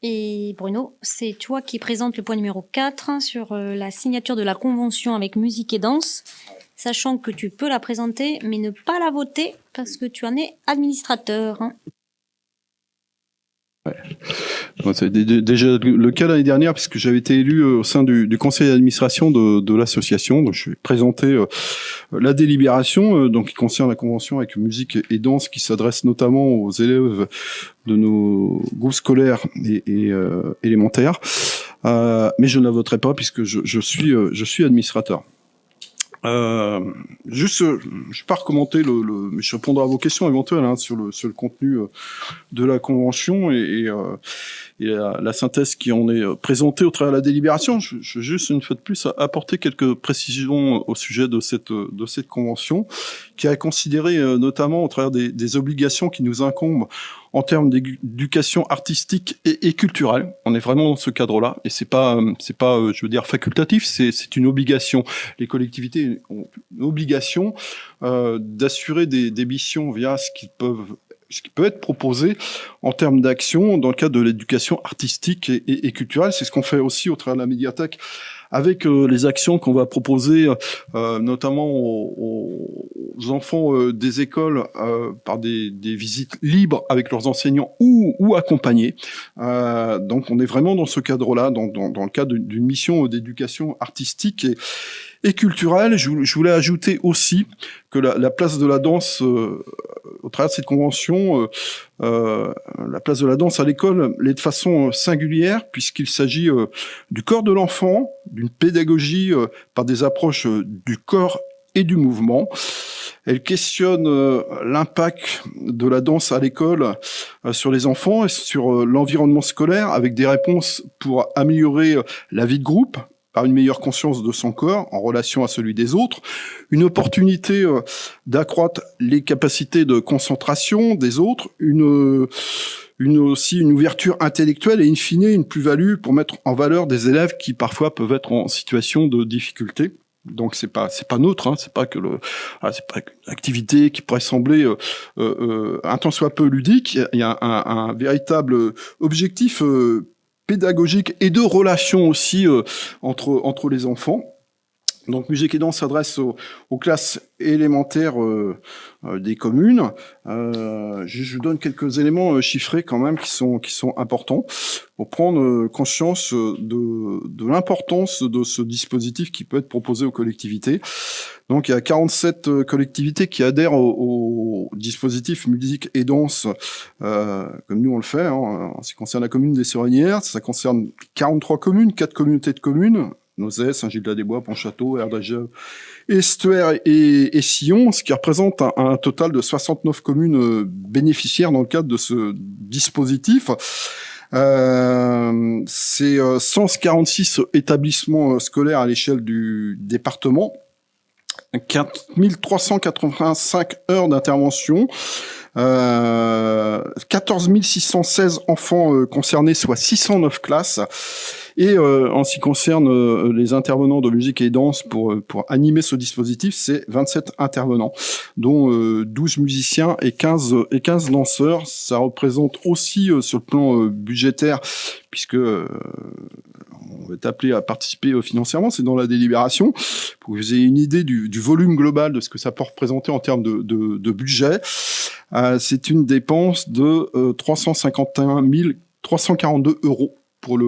Et Bruno, c'est toi qui présente le point numéro 4 sur la signature de la convention avec musique et danse, sachant que tu peux la présenter, mais ne pas la voter parce que tu en es administrateur. Ouais, c'est déjà le cas l'année dernière, puisque j'avais été élu au sein du conseil d'administration de l'association. Donc, je vais présenter la délibération, donc qui concerne la convention avec musique et danse, qui s'adresse notamment aux élèves de nos groupes scolaires et élémentaires. Mais je ne la voterai pas puisque je suis administrateur. Je vais pas recommander mais je répondrai à vos questions éventuelles sur le contenu de la convention et la synthèse qui en est présentée au travers de la délibération. Je veux juste une fois de plus apporter quelques précisions au sujet de cette convention, qui a considéré notamment au travers des obligations qui nous incombent en termes d'éducation artistique et culturelle. On est vraiment dans ce cadre-là, et c'est pas, je veux dire, facultatif. C'est une obligation. Les collectivités ont une obligation d'assurer des missions via ce qui peut être proposé en termes d'action dans le cadre de l'éducation artistique et culturelle. C'est ce qu'on fait aussi au travers de la médiathèque avec les actions qu'on va proposer notamment aux enfants des écoles par des visites libres avec leurs enseignants ou accompagnés. Donc on est vraiment dans ce cadre-là, dans le cadre d'une mission d'éducation artistique et culturelle. Je voulais ajouter aussi que la place de la danse au travers de cette convention, la place de la danse à l'école l'est de façon singulière, puisqu'il s'agit du corps de l'enfant, d'une pédagogie par des approches du corps et du mouvement. Elle questionne l'impact de la danse à l'école sur les enfants et sur l'environnement scolaire, avec des réponses pour améliorer la vie de groupe, par une meilleure conscience de son corps en relation à celui des autres, une opportunité d'accroître les capacités de concentration des autres, aussi une ouverture intellectuelle et in fine une plus-value pour mettre en valeur des élèves qui parfois peuvent être en situation de difficulté. Donc c'est pas neutre, c'est pas que c'est pas une activité qui pourrait sembler un tant soit peu ludique. Il y a un véritable objectif pédagogique et de relations aussi entre les enfants. Donc Musique et Danse s'adresse aux classes élémentaires des communes. Je vous donne quelques éléments chiffrés quand même qui sont importants pour prendre conscience de l'importance de ce dispositif qui peut être proposé aux collectivités. Donc il y a 47 collectivités qui adhèrent au dispositif Musique et Danse comme nous on le fait. En ce qui concerne la commune des Sorinières, ça concerne 43 communes, 4 communautés de communes, Nozay, Saint-Gilles-de-la-des-Bois, Pontchâteau, Erdageux, Estuaire et Sillon, ce qui représente un total de 69 communes bénéficiaires dans le cadre de ce dispositif. C'est 146 établissements scolaires à l'échelle du département, 4385 heures d'intervention, 14 616 enfants concernés, soit 609 classes. Et en ce qui concerne les intervenants de musique et danse pour animer ce dispositif, c'est 27 intervenants, dont 12 musiciens et 15 danseurs. Ça représente aussi sur le plan budgétaire, puisque on va être appelé à participer financièrement, c'est dans la délibération, pour que vous ayez une idée du volume global de ce que ça peut représenter en termes de budget. C'est une dépense de 351 342 euros pour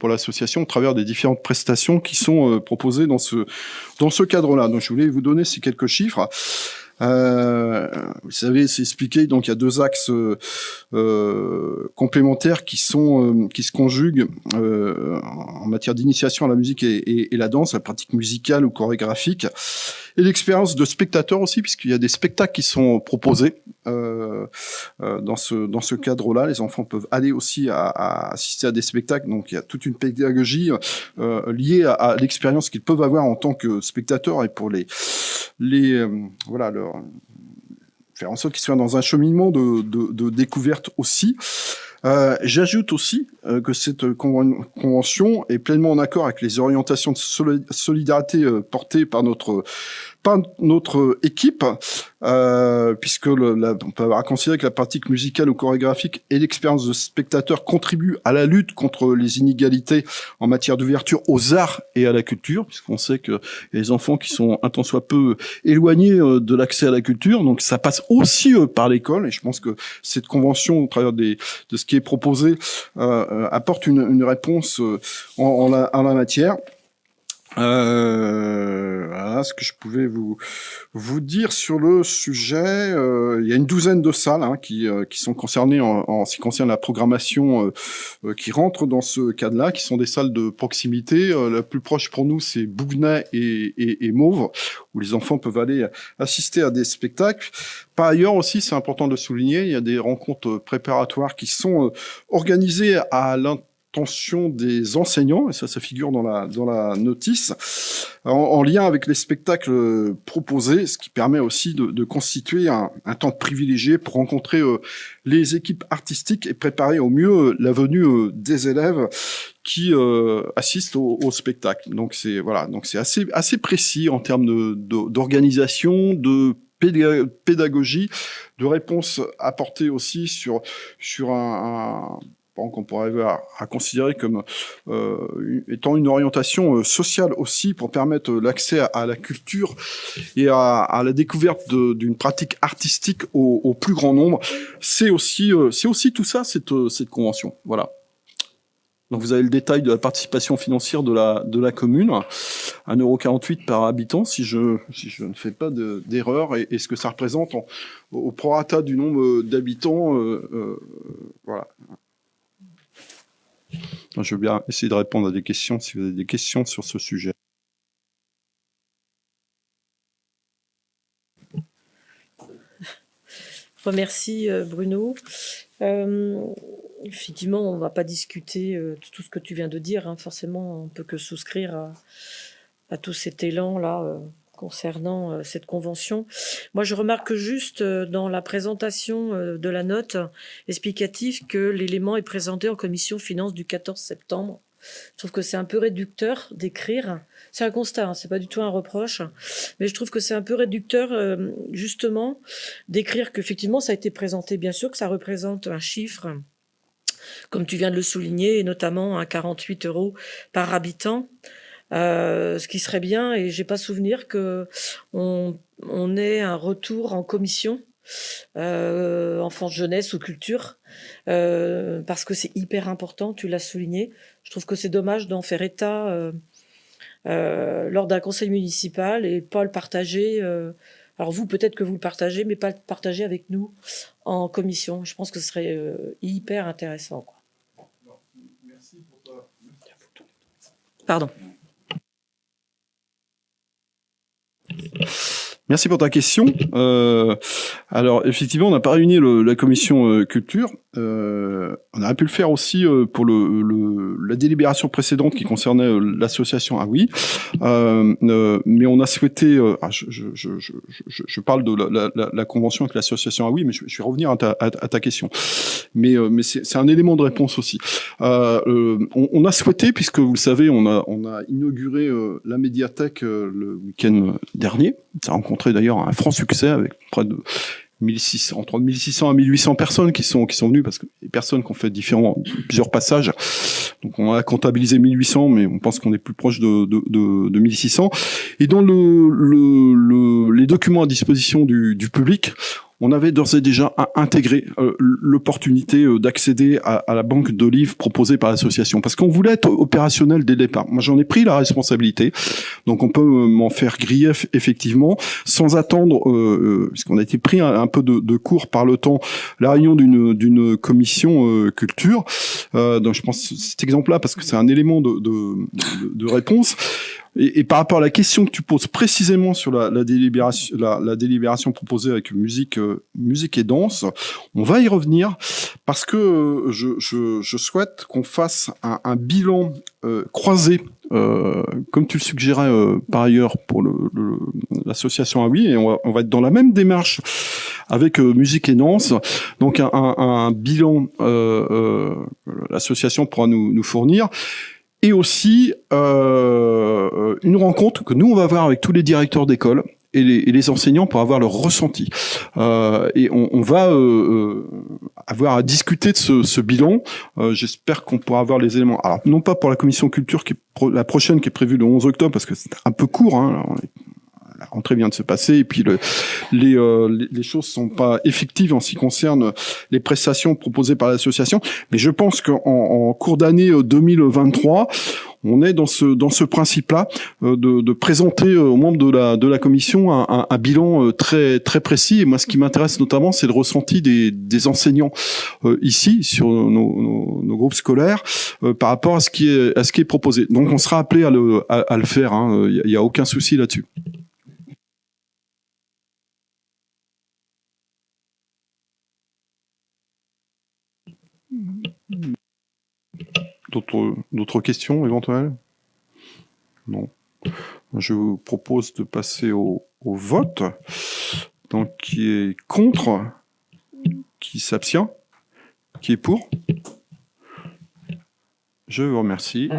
l'association au travers des différentes prestations qui sont proposées dans ce cadre-là. Donc je voulais vous donner ces quelques chiffres. Vous savez, c'est expliqué. Donc il y a deux axes complémentaires qui se conjuguent en matière d'initiation à la musique et la danse, la pratique musicale ou chorégraphique, et l'expérience de spectateurs aussi, puisqu'il y a des spectacles qui sont proposés dans ce cadre-là. Les enfants peuvent aller aussi à assister à des spectacles. Donc il y a toute une pédagogie liée à l'expérience qu'ils peuvent avoir en tant que spectateurs, et pour faire en sorte qu'ils soient dans un cheminement de découverte aussi. J'ajoute aussi que cette convention est pleinement en accord avec les orientations de solidarité portées par notre pas notre équipe, puisque on peut avoir considéré que la pratique musicale ou chorégraphique et l'expérience de spectateur contribuent à la lutte contre les inégalités en matière d'ouverture aux arts et à la culture, puisqu'on sait que les enfants qui sont un tant soit peu éloignés de l'accès à la culture, donc ça passe aussi par l'école, et je pense que cette convention, au travers de ce qui est proposé, apporte une réponse en la matière. Voilà ce que je pouvais vous dire sur le sujet. Il y a une douzaine de salles qui sont concernées en ce qui concerne la programmation qui rentrent dans ce cadre-là, qui sont des salles de proximité. La plus proche pour nous, c'est Bougnay et Mauves, où les enfants peuvent aller assister à des spectacles. Par ailleurs aussi, c'est important de le souligner, il y a des rencontres préparatoires qui sont organisées à l'intention des enseignants, et ça figure dans la notice, en lien avec les spectacles proposés, ce qui permet aussi de constituer un temps privilégié pour rencontrer les équipes artistiques et préparer au mieux la venue des élèves qui assistent au spectacle. Donc c'est assez précis en termes d'organisation, de pédagogie, de réponse apportée aussi sur un qu'on pourrait à considérer comme étant une orientation sociale aussi, pour permettre l'accès à la culture et à la découverte d'une pratique artistique au plus grand nombre. C'est aussi tout ça, cette convention. Voilà. Donc vous avez le détail de la participation financière de la commune, 1,48 € par habitant, si je ne fais pas d'erreur, et ce que ça représente au prorata du nombre d'habitants. Voilà. Je veux bien essayer de répondre à des questions, si vous avez des questions sur ce sujet. Merci Bruno. Effectivement, on ne va pas discuter de tout ce que tu viens de dire. Forcément, on ne peut que souscrire à tout cet élan-là concernant cette convention. Moi, je remarque juste dans la présentation de la note explicative que l'élément est présenté en commission finances du 14 septembre. Je trouve que c'est un peu réducteur d'écrire. C'est un constat, c'est pas du tout un reproche, mais je trouve que c'est un peu réducteur justement d'écrire qu'effectivement ça a été présenté, bien sûr que ça représente un chiffre, comme tu viens de le souligner, et notamment à 48 € par habitant. Ce qui serait bien, et j'ai pas souvenir que on ait un retour en commission enfance, jeunesse ou culture, parce que c'est hyper important, tu l'as souligné. Je trouve que c'est dommage d'en faire état lors d'un conseil municipal et pas le partager. Alors vous, peut-être que vous le partagez, mais pas le partager avec nous en commission. Je pense que ce serait hyper intéressant, quoi. Merci pour toi. Pardon. Merci pour ta question. Alors effectivement, on n'a pas réuni la commission culture. On aurait pu le faire aussi pour la délibération précédente qui concernait l'association Ah Oui, mais on a souhaité. Je parle de la convention avec l'association Ah Oui, mais je vais revenir à ta question. Mais c'est un élément de réponse aussi. On a souhaité, puisque vous le savez, on a inauguré la médiathèque le week-end dernier. Ça a rencontré d'ailleurs un franc succès avec près de entre 1600 à 1800 personnes qui sont venues, parce que les personnes qui ont fait plusieurs passages. Donc on a comptabilisé 1800, mais on pense qu'on est plus proche de 1600. Et dans les documents à disposition du public, on avait d'ores et déjà intégré l'opportunité d'accéder à la banque de livres proposée par l'association, parce qu'on voulait être opérationnel dès le départ. Moi, j'en ai pris la responsabilité, donc on peut m'en faire grief effectivement, sans attendre, puisqu'on a été pris un peu de court par le temps, la réunion d'une commission culture. Donc je pense cet exemple-là, parce que c'est un élément de réponse. Et par rapport à la question que tu poses précisément sur la délibération proposée avec musique et danse, on va y revenir, parce que je souhaite qu'on fasse un bilan croisé, comme tu le suggérais par ailleurs pour l'association Ah Oui, et on va être dans la même démarche avec musique et danse. Donc un bilan, l'association pourra nous fournir. Et aussi une rencontre que nous on va avoir avec tous les directeurs d'école et les enseignants pour avoir leur ressenti. Et on va avoir à discuter de ce bilan. J'espère qu'on pourra avoir les éléments. Alors, non pas pour la commission culture, la prochaine qui est prévue le 11 octobre, parce que c'est un peu court, hein. La rentrée vient de se passer, et puis les choses sont pas effectives en ce qui concerne les prestations proposées par l'association. Mais je pense qu'en cours d'année 2023, on est dans ce principe-là de présenter aux membres de la commission un bilan très très précis. Et moi, ce qui m'intéresse notamment, c'est le ressenti des enseignants ici sur nos groupes scolaires par rapport à ce qui est proposé. Donc, on sera appelé à le faire. Hein. Il y a aucun souci là-dessus. D'autres questions éventuelles? Non. Je vous propose de passer au vote. Donc, qui est contre? Qui s'abstient? Qui est pour? Je vous remercie.